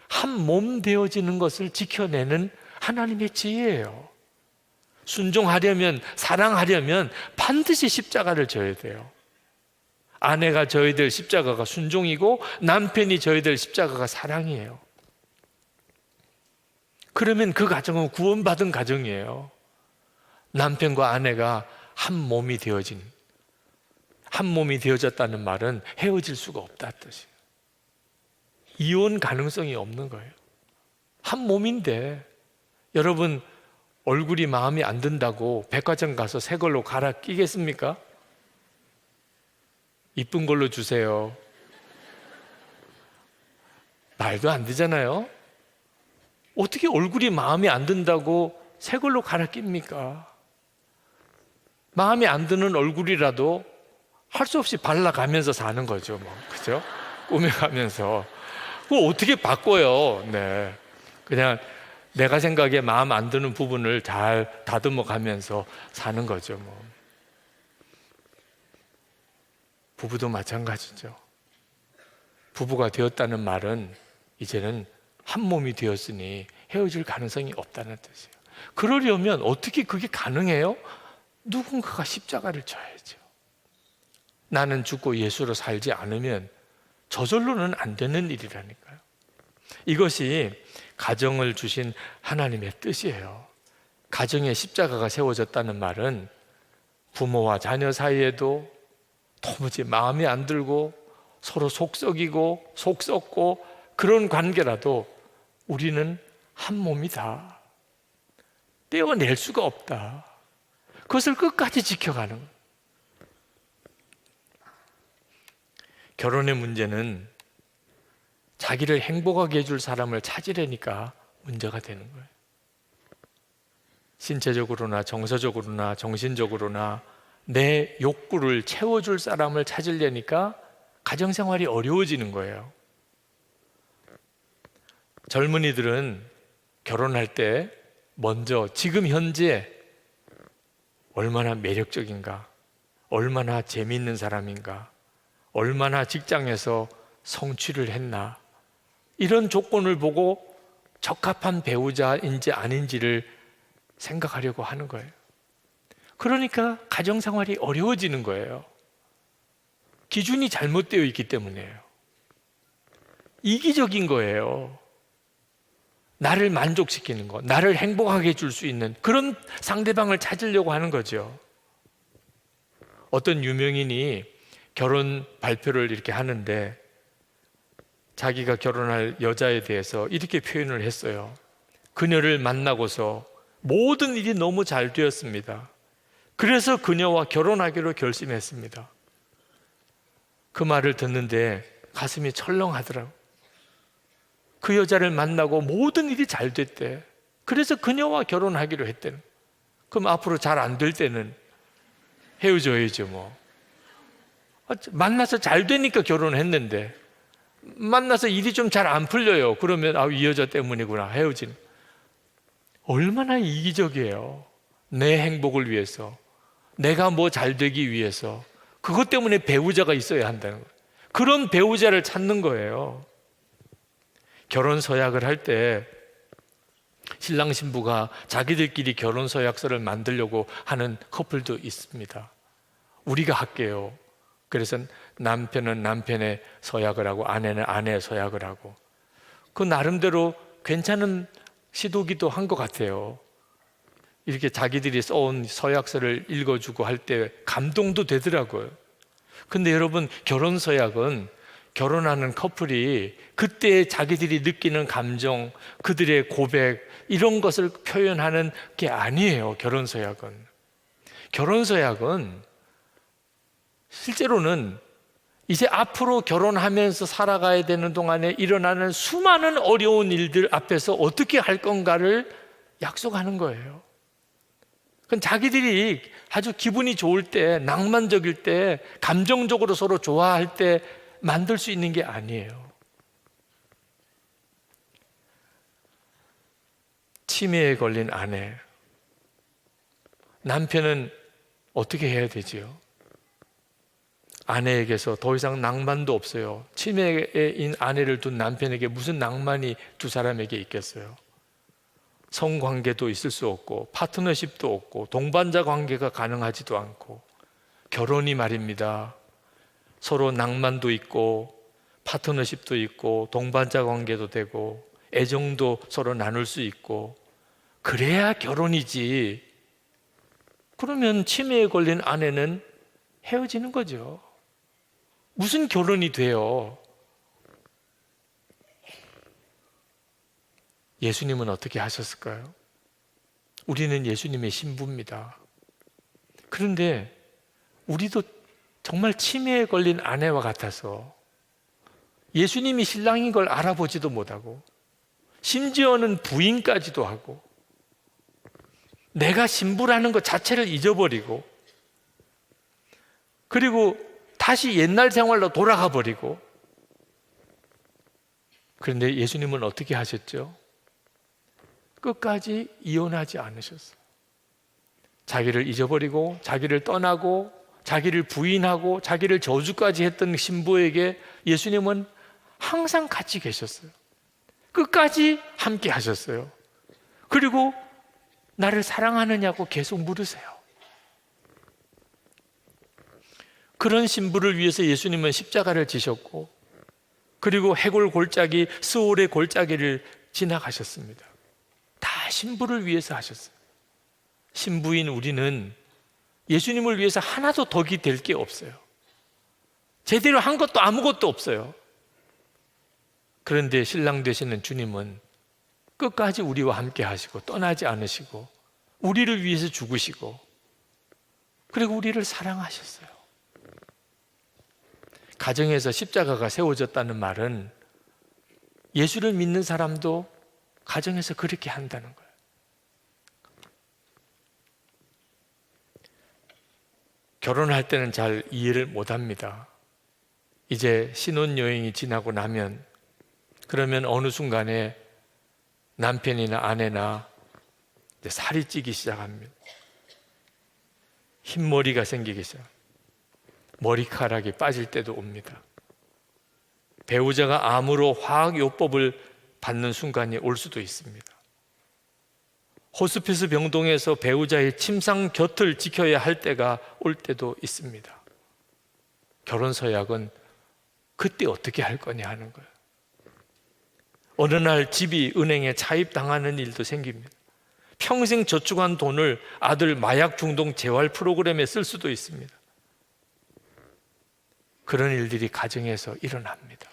한 몸 되어지는 것을 지켜내는 하나님의 지혜예요. 순종하려면, 사랑하려면 반드시 십자가를 져야 돼요. 아내가 져야 될 십자가가 순종이고 남편이 져야 될 십자가가 사랑이에요. 그러면 그 가정은 구원받은 가정이에요. 남편과 아내가 한 몸이 되어졌다는 말은 헤어질 수가 없다 뜻이에요. 이혼 가능성이 없는 거예요. 한 몸인데, 여러분 얼굴이 마음에 안 든다고 백화점 가서 새 걸로 갈아 끼겠습니까? 이쁜 걸로 주세요. 말도 안 되잖아요. 어떻게 얼굴이 마음에 안 든다고 새 걸로 갈아 낍니까? 마음에 안 드는 얼굴이라도 할 수 없이 발라가면서 사는 거죠, 뭐. 그죠? 꾸며가면서. 그거 어떻게 바꿔요? 네. 그냥 내가 생각에 마음 안 드는 부분을 잘 다듬어 가면서 사는 거죠, 뭐. 부부도 마찬가지죠. 부부가 되었다는 말은 이제는 한 몸이 되었으니 헤어질 가능성이 없다는 뜻이에요. 그러려면 어떻게 그게 가능해요? 누군가가 십자가를 져야죠. 나는 죽고 예수로 살지 않으면 저절로는 안 되는 일이라니까요. 이것이 가정을 주신 하나님의 뜻이에요. 가정에 십자가가 세워졌다는 말은 부모와 자녀 사이에도 도무지 마음에 안 들고 서로 속 썩이고 속 썩고 그런 관계라도 우리는 한 몸이다. 떼어낼 수가 없다. 그것을 끝까지 지켜가는 거예요. 결혼의 문제는 자기를 행복하게 해줄 사람을 찾으려니까 문제가 되는 거예요. 신체적으로나 정서적으로나 정신적으로나 내 욕구를 채워줄 사람을 찾으려니까 가정생활이 어려워지는 거예요. 젊은이들은 결혼할 때 먼저 지금 현재 얼마나 매력적인가, 얼마나 재미있는 사람인가, 얼마나 직장에서 성취를 했나, 이런 조건을 보고 적합한 배우자인지 아닌지를 생각하려고 하는 거예요. 그러니까 가정생활이 어려워지는 거예요. 기준이 잘못되어 있기 때문이에요. 이기적인 거예요. 나를 만족시키는 것, 나를 행복하게 해줄 수 있는 그런 상대방을 찾으려고 하는 거죠. 어떤 유명인이 결혼 발표를 이렇게 하는데 자기가 결혼할 여자에 대해서 이렇게 표현을 했어요. 그녀를 만나고서 모든 일이 너무 잘 되었습니다. 그래서 그녀와 결혼하기로 결심했습니다. 그 말을 듣는데 가슴이 철렁하더라고요. 그 여자를 만나고 모든 일이 잘 됐대. 그래서 그녀와 결혼하기로 했대는. 그럼 앞으로 잘 안 될 때는 헤어져야죠 뭐. 만나서 잘 되니까 결혼했는데 만나서 일이 좀 잘 안 풀려요. 그러면 이 여자 때문이구나 헤어지는. 얼마나 이기적이에요. 내 행복을 위해서, 내가 뭐 잘 되기 위해서 그것 때문에 배우자가 있어야 한다는 거예요. 그런 배우자를 찾는 거예요. 결혼 서약을 할 때 신랑 신부가 자기들끼리 결혼 서약서를 만들려고 하는 커플도 있습니다. 우리가 할게요. 그래서 남편은 남편의 서약을 하고 아내는 아내의 서약을 하고, 그 나름대로 괜찮은 시도기도 한 것 같아요. 이렇게 자기들이 써온 서약서를 읽어주고 할 때 감동도 되더라고요. 근데 여러분, 결혼 서약은 결혼하는 커플이 그때 자기들이 느끼는 감정, 그들의 고백, 이런 것을 표현하는 게 아니에요. 결혼 서약은. 결혼 서약은 실제로는 이제 앞으로 결혼하면서 살아가야 되는 동안에 일어나는 수많은 어려운 일들 앞에서 어떻게 할 건가를 약속하는 거예요. 그건 자기들이 아주 기분이 좋을 때, 낭만적일 때, 감정적으로 서로 좋아할 때 만들 수 있는 게 아니에요. 치매에 걸린 아내, 남편은 어떻게 해야 되지요? 아내에게서 더 이상 낭만도 없어요. 치매인 아내를 둔 남편에게 무슨 낭만이 두 사람에게 있겠어요? 성관계도 있을 수 없고 파트너십도 없고 동반자 관계가 가능하지도 않고, 결혼이 말입니다, 서로 낭만도 있고 파트너십도 있고 동반자 관계도 되고 애정도 서로 나눌 수 있고 그래야 결혼이지. 그러면 치매에 걸린 아내는 헤어지는 거죠. 무슨 결혼이 돼요? 예수님은 어떻게 하셨을까요? 우리는 예수님의 신부입니다. 그런데 우리도 정말 치매에 걸린 아내와 같아서 예수님이 신랑인 걸 알아보지도 못하고, 심지어는 부인까지도 하고, 내가 신부라는 것 자체를 잊어버리고, 그리고 다시 옛날 생활로 돌아가 버리고. 그런데 예수님은 어떻게 하셨죠? 끝까지 이혼하지 않으셨어요. 자기를 잊어버리고 자기를 떠나고 자기를 부인하고 자기를 저주까지 했던 신부에게 예수님은 항상 같이 계셨어요. 끝까지 함께 하셨어요. 그리고 나를 사랑하느냐고 계속 물으세요. 그런 신부를 위해서 예수님은 십자가를 지셨고, 그리고 해골 골짜기, 스올의 골짜기를 지나가셨습니다. 다 신부를 위해서 하셨어요. 신부인 우리는 예수님을 위해서 하나도 덕이 될 게 없어요. 제대로 한 것도 아무것도 없어요. 그런데 신랑 되시는 주님은 끝까지 우리와 함께 하시고 떠나지 않으시고 우리를 위해서 죽으시고 그리고 우리를 사랑하셨어요. 가정에서 십자가가 세워졌다는 말은 예수를 믿는 사람도 가정에서 그렇게 한다는 거예요. 결혼할 때는 잘 이해를 못 합니다. 이제 신혼여행이 지나고 나면 그러면 어느 순간에 남편이나 아내나 이제 살이 찌기 시작합니다. 흰머리가 생기기 시작. 머리카락이 빠질 때도 옵니다. 배우자가 암으로 화학요법을 받는 순간이 올 수도 있습니다. 호스피스 병동에서 배우자의 침상 곁을 지켜야 할 때가 올 때도 있습니다. 결혼 서약은 그때 어떻게 할 거냐 하는 거예요. 어느 날 집이 은행에 차입당하는 일도 생깁니다. 평생 저축한 돈을 아들 마약 중독 재활 프로그램에 쓸 수도 있습니다. 그런 일들이 가정에서 일어납니다.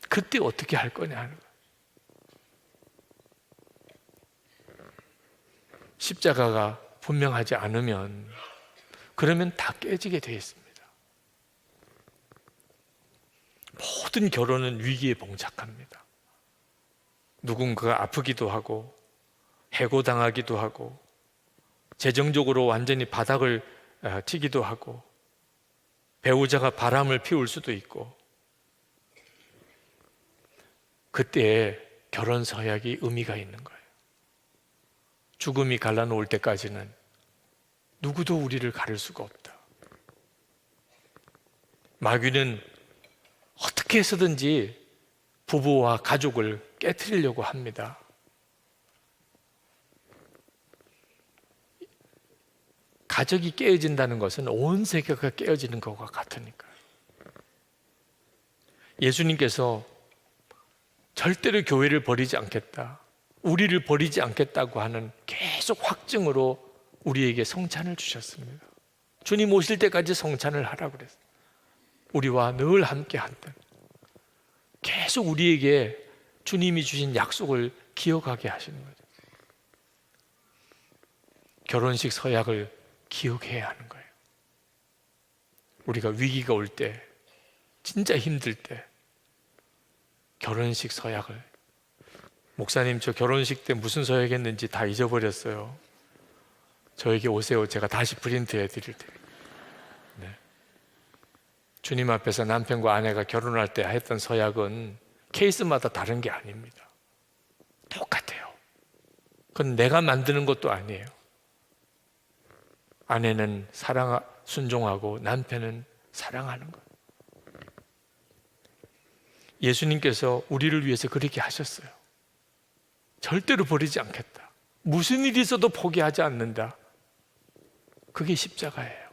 그때 어떻게 할 거냐 하는 거예요. 십자가가 분명하지 않으면 그러면 다 깨지게 되어 있습니다. 모든 결혼은 위기에 봉착합니다. 누군가가 아프기도 하고 해고당하기도 하고 재정적으로 완전히 바닥을 치기도 하고 배우자가 바람을 피울 수도 있고 그때 결혼 서약이 의미가 있는 거예요. 죽음이 갈라놓을 때까지는 누구도 우리를 가릴 수가 없다. 마귀는 어떻게 해서든지 부부와 가족을 깨트리려고 합니다. 가족이 깨어진다는 것은 온 세계가 깨어지는 것과 같으니까요. 예수님께서 절대로 교회를 버리지 않겠다, 우리를 버리지 않겠다고 하는 계속 확증으로 우리에게 성찬을 주셨습니다. 주님 오실 때까지 성찬을 하라고 그랬어요. 우리와 늘 함께 한다. 계속 우리에게 주님이 주신 약속을 기억하게 하시는 거죠. 결혼식 서약을 기억해야 하는 거예요. 우리가 위기가 올 때, 진짜 힘들 때 결혼식 서약을, 목사님 저 결혼식 때 무슨 서약 했는지 다 잊어버렸어요. 저에게 오세요. 제가 다시 프린트해 드릴 테니까. 네. 주님 앞에서 남편과 아내가 결혼할 때 했던 서약은 케이스마다 다른 게 아닙니다. 똑같아요. 그건 내가 만드는 것도 아니에요. 아내는 순종하고 남편은 사랑하는 것. 예수님께서 우리를 위해서 그렇게 하셨어요. 절대로 버리지 않겠다. 무슨 일이 있어도 포기하지 않는다. 그게 십자가예요.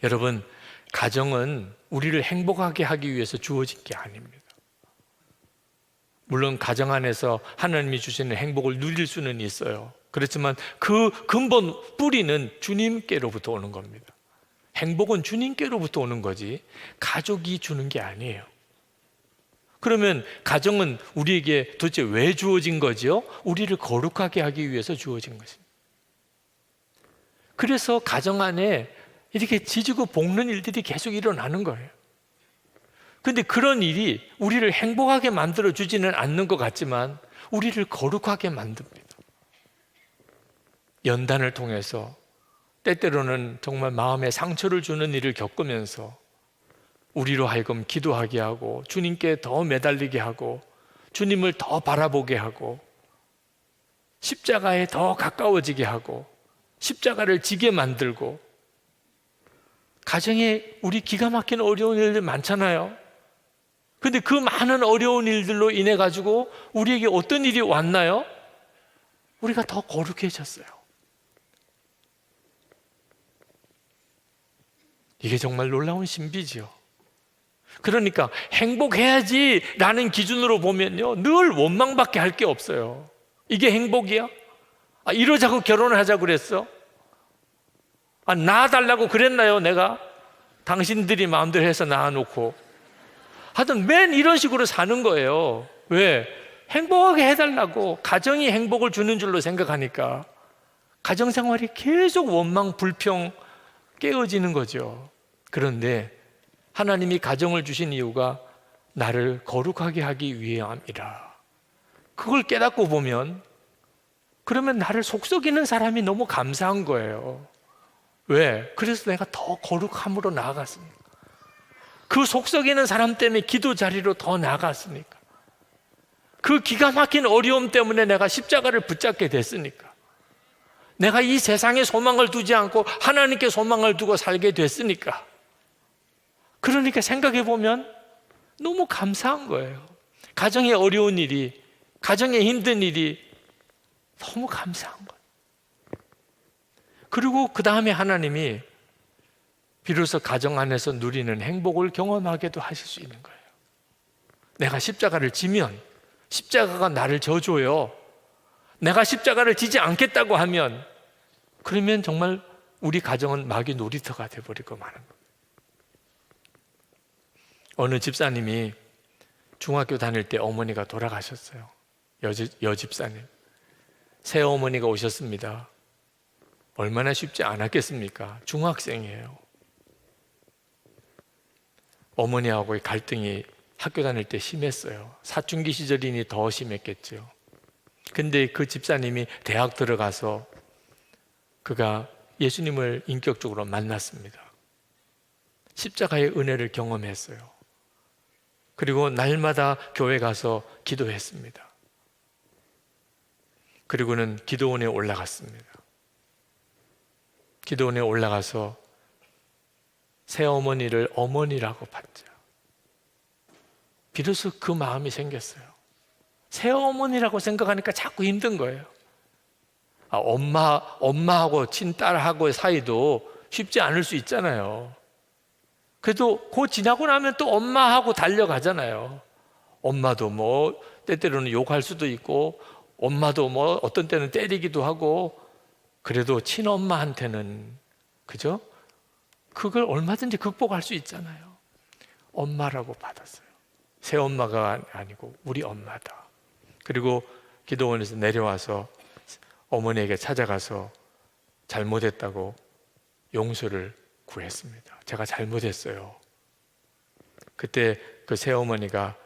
여러분, 가정은 우리를 행복하게 하기 위해서 주어진 게 아닙니다. 물론 가정 안에서 하나님이 주시는 행복을 누릴 수는 있어요. 그렇지만 그 근본 뿌리는 주님께로부터 오는 겁니다. 행복은 주님께로부터 오는 거지 가족이 주는 게 아니에요. 그러면 가정은 우리에게 도대체 왜 주어진 거지요? 우리를 거룩하게 하기 위해서 주어진 것입니다. 그래서 가정 안에 이렇게 지지고 볶는 일들이 계속 일어나는 거예요. 그런데 그런 일이 우리를 행복하게 만들어 주지는 않는 것 같지만 우리를 거룩하게 만듭니다. 연단을 통해서 때때로는 정말 마음에 상처를 주는 일을 겪으면서 우리로 하여금 기도하게 하고 주님께 더 매달리게 하고 주님을 더 바라보게 하고 십자가에 더 가까워지게 하고 십자가를 지게 만들고, 가정에 우리 기가 막힌 어려운 일들 많잖아요. 근데 그 많은 어려운 일들로 인해 가지고 우리에게 어떤 일이 왔나요? 우리가 더 거룩해졌어요. 이게 정말 놀라운 신비지요. 그러니까 행복해야지 라는 기준으로 보면요, 늘 원망밖에 할 게 없어요. 이게 행복이야? 이러자고 결혼을 하자고 그랬어? 낳아달라고 그랬나요? 내가? 당신들이 마음대로 해서 낳아놓고. 하여튼 맨 이런 식으로 사는 거예요. 왜? 행복하게 해달라고. 가정이 행복을 주는 줄로 생각하니까 가정생활이 계속 원망, 불평, 깨어지는 거죠. 그런데 하나님이 가정을 주신 이유가 나를 거룩하게 하기 위함이라. 그걸 깨닫고 보면, 그러면 나를 속썩이는 사람이 너무 감사한 거예요. 왜? 그래서 내가 더 거룩함으로 나아갔습니다. 그 속썩이는 사람 때문에 기도 자리로 더 나아갔으니까. 그 기가 막힌 어려움 때문에 내가 십자가를 붙잡게 됐으니까. 내가 이 세상에 소망을 두지 않고 하나님께 소망을 두고 살게 됐으니까. 그러니까 생각해 보면 너무 감사한 거예요. 가정에 어려운 일이, 가정에 힘든 일이 너무 감사한 거예요. 그리고 그 다음에 하나님이 비로소 가정 안에서 누리는 행복을 경험하게도 하실 수 있는 거예요. 내가 십자가를 지면 십자가가 나를 져줘요. 내가 십자가를 지지 않겠다고 하면, 그러면 정말 우리 가정은 마귀 놀이터가 돼버리고 마는 거예요. 어느 집사님이 중학교 다닐 때 어머니가 돌아가셨어요. 여집사님. 새어머니가 오셨습니다. 얼마나 쉽지 않았겠습니까? 중학생이에요. 어머니하고의 갈등이 학교 다닐 때 심했어요. 사춘기 시절이니 더 심했겠죠. 근데 그 집사님이 대학 들어가서 그가 예수님을 인격적으로 만났습니다. 십자가의 은혜를 경험했어요. 그리고 날마다 교회 가서 기도했습니다. 그리고는 기도원에 올라갔습니다. 기도원에 올라가서 새어머니를 어머니라고 받자. 비로소 그 마음이 생겼어요. 새어머니라고 생각하니까 자꾸 힘든 거예요. 엄마하고 친딸하고의 사이도 쉽지 않을 수 있잖아요. 그래도 그 지나고 나면 또 엄마하고 달려가잖아요. 엄마도 뭐 때때로는 욕할 수도 있고, 엄마도 뭐 어떤 때는 때리기도 하고, 그래도 친엄마한테는, 그죠? 그걸 얼마든지 극복할 수 있잖아요. 엄마라고 받았어요. 새엄마가 아니고 우리 엄마다. 그리고 기도원에서 내려와서 어머니에게 찾아가서 잘못했다고 용서를 구했습니다. 제가 잘못했어요. 그때 그 새어머니가,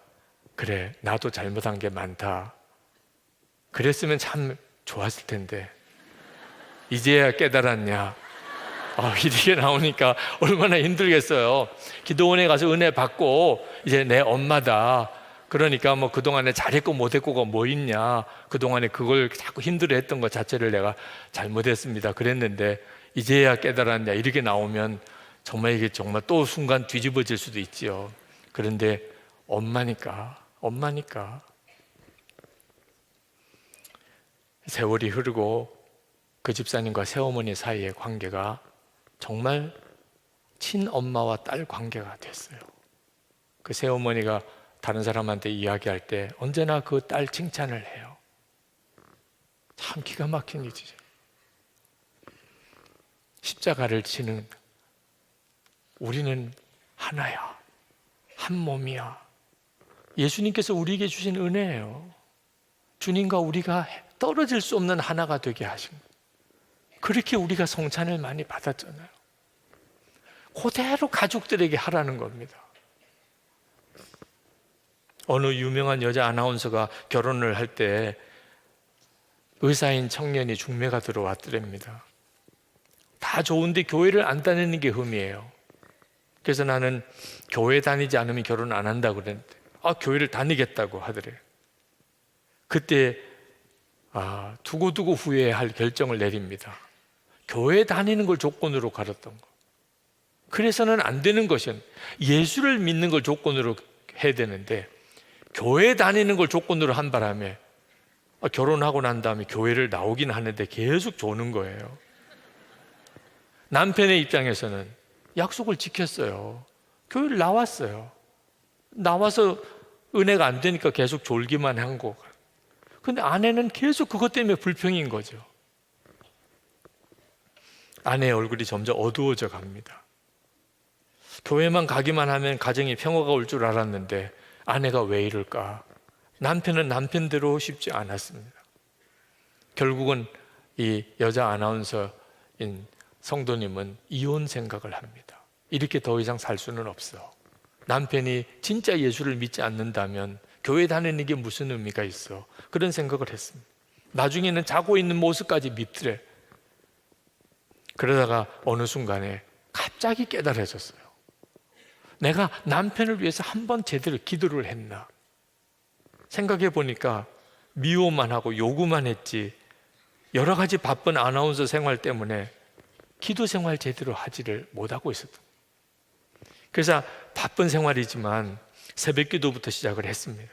그래, 나도 잘못한 게 많다. 그랬으면 참 좋았을 텐데 이제야 깨달았냐. 이렇게 나오니까 얼마나 힘들겠어요. 기도원에 가서 은혜 받고 이제 내 엄마다. 그러니까 뭐 그동안에 잘했고 못했고가 뭐 있냐. 그동안에 그걸 자꾸 힘들어했던 것 자체를 내가 잘못했습니다. 그랬는데 이제야 깨달았냐. 이렇게 나오면 정말 이게 정말 또 순간 뒤집어질 수도 있지요. 그런데 엄마니까. 세월이 흐르고 그 집사님과 새어머니 사이의 관계가 정말 친엄마와 딸 관계가 됐어요. 그 새어머니가 다른 사람한테 이야기할 때 언제나 그 딸 칭찬을 해요. 참 기가 막힌 일이죠. 십자가를 지는 우리는 하나야, 한 몸이야. 예수님께서 우리에게 주신 은혜예요. 주님과 우리가 떨어질 수 없는 하나가 되게 하신 거예요. 그렇게 우리가 성찬을 많이 받았잖아요. 그대로 가족들에게 하라는 겁니다. 어느 유명한 여자 아나운서가 결혼을 할 때 의사인 청년이 중매가 들어왔더랍니다. 다 좋은데 교회를 안 다니는 게 흠이에요. 그래서 나는 교회 다니지 않으면 결혼 안 한다고 그랬는데 교회를 다니겠다고 하더래요. 그때 두고두고 후회할 결정을 내립니다. 교회 다니는 걸 조건으로 가렸던 거. 그래서는 안 되는 것은 예수를 믿는 걸 조건으로 해야 되는데 교회 다니는 걸 조건으로 한 바람에 결혼하고 난 다음에 교회를 나오긴 하는데 계속 조는 거예요. 남편의 입장에서는 약속을 지켰어요. 교회를 나왔어요. 나와서 은혜가 안 되니까 계속 졸기만 한 거. 근데 아내는 계속 그것 때문에 불평인 거죠. 아내의 얼굴이 점점 어두워져 갑니다. 교회만 가기만 하면 가정에 평화가 올 줄 알았는데 아내가 왜 이럴까? 남편은 남편대로 쉽지 않았습니다. 결국은 이 여자 아나운서인 성도님은 이혼 생각을 합니다. 이렇게 더 이상 살 수는 없어. 남편이 진짜 예수를 믿지 않는다면 교회 다니는 게 무슨 의미가 있어? 그런 생각을 했습니다. 나중에는 자고 있는 모습까지 밉더래. 그러다가 어느 순간에 갑자기 깨달아졌어요. 내가 남편을 위해서 한 번 제대로 기도를 했나? 생각해 보니까 미워만 하고 요구만 했지, 여러 가지 바쁜 아나운서 생활 때문에 기도 생활 제대로 하지를 못하고 있었던. 그래서 바쁜 생활이지만 새벽 기도부터 시작을 했습니다.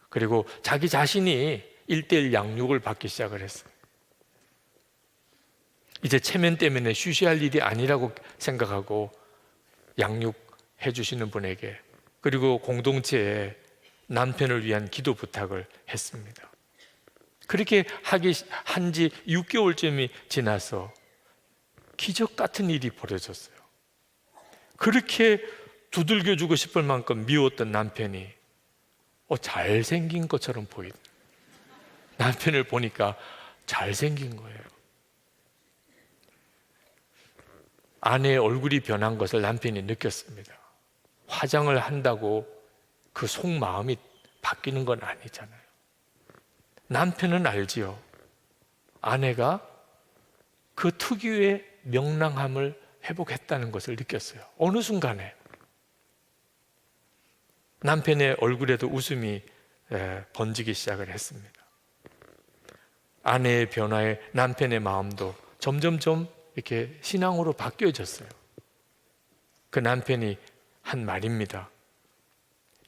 그리고 자기 자신이 1:1 양육을 받기 시작을 했어요. 이제 체면 때문에 쉬쉬할 일이 아니라고 생각하고 양육해 주시는 분에게, 그리고 공동체에 남편을 위한 기도 부탁을 했습니다. 그렇게 한 지 6개월쯤이 지나서 기적 같은 일이 벌어졌어요. 그렇게 두들겨주고 싶을 만큼 미웠던 남편이 잘생긴 것처럼 보이더라고요. 남편을 보니까 잘생긴 거예요. 아내의 얼굴이 변한 것을 남편이 느꼈습니다. 화장을 한다고 그 속마음이 바뀌는 건 아니잖아요. 남편은 알지요. 아내가 그 특유의 명랑함을 회복했다는 것을 느꼈어요. 어느 순간에 남편의 얼굴에도 웃음이 번지기 시작을 했습니다. 아내의 변화에 남편의 마음도 점점점 이렇게 신앙으로 바뀌어졌어요. 그 남편이 한 말입니다.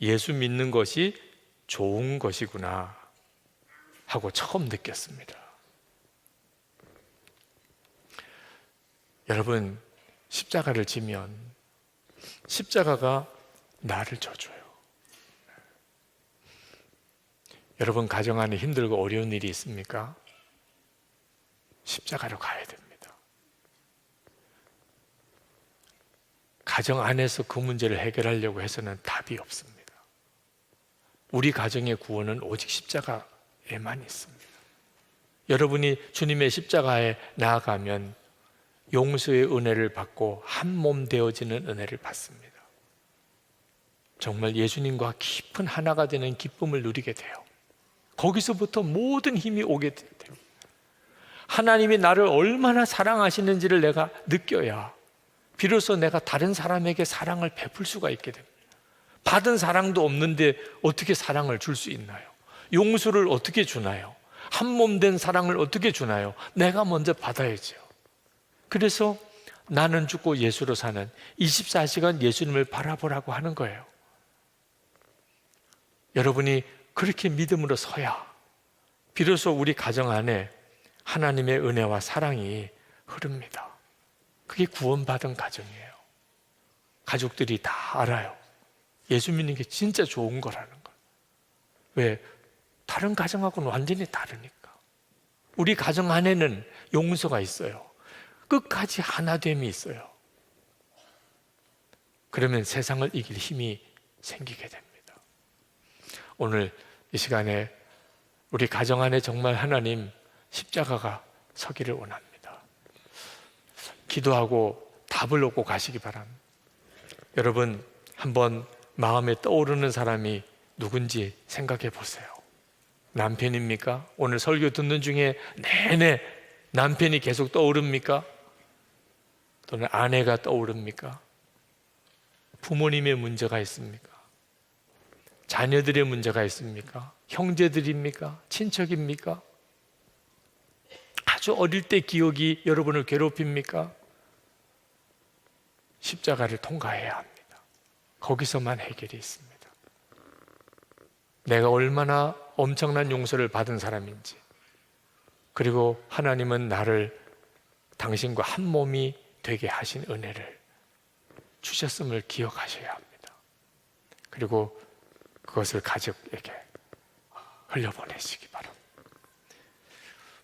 예수 믿는 것이 좋은 것이구나 하고 처음 느꼈습니다. 여러분, 십자가를 지면 십자가가 나를 져줘요. 여러분 가정 안에 힘들고 어려운 일이 있습니까? 십자가로 가야 됩니다. 가정 안에서 그 문제를 해결하려고 해서는 답이 없습니다. 우리 가정의 구원은 오직 십자가에만 있습니다. 여러분이 주님의 십자가에 나아가면 용서의 은혜를 받고 한 몸 되어지는 은혜를 받습니다. 정말 예수님과 깊은 하나가 되는 기쁨을 누리게 돼요. 거기서부터 모든 힘이 오게 돼요. 하나님이 나를 얼마나 사랑하시는지를 내가 느껴야 비로소 내가 다른 사람에게 사랑을 베풀 수가 있게 됩니다. 받은 사랑도 없는데 어떻게 사랑을 줄 수 있나요? 용서를 어떻게 주나요? 한 몸 된 사랑을 어떻게 주나요? 내가 먼저 받아야죠. 그래서 나는 죽고 예수로 사는 24시간 예수님을 바라보라고 하는 거예요. 여러분이 그렇게 믿음으로 서야 비로소 우리 가정 안에 하나님의 은혜와 사랑이 흐릅니다. 그게 구원받은 가정이에요. 가족들이 다 알아요. 예수 믿는 게 진짜 좋은 거라는 걸. 왜? 다른 가정하고는 완전히 다르니까. 우리 가정 안에는 용서가 있어요. 끝까지 하나됨이 있어요. 그러면 세상을 이길 힘이 생기게 됩니다. 오늘 이 시간에 우리 가정 안에 정말 하나님 십자가가 서기를 원합니다. 기도하고 답을 얻고 가시기 바랍니다. 여러분 한번 마음에 떠오르는 사람이 누군지 생각해 보세요. 남편입니까? 오늘 설교 듣는 중에 내내 남편이 계속 떠오릅니까? 또는 아내가 떠오릅니까? 부모님의 문제가 있습니까? 자녀들의 문제가 있습니까? 형제들입니까? 친척입니까? 아주 어릴 때 기억이 여러분을 괴롭힙니까? 십자가를 통과해야 합니다. 거기서만 해결이 있습니다. 내가 얼마나 엄청난 용서를 받은 사람인지, 그리고 하나님은 나를 당신과 한 몸이 되게 하신 은혜를 주셨음을 기억하셔야 합니다. 그리고 그것을 가족에게 흘려보내시기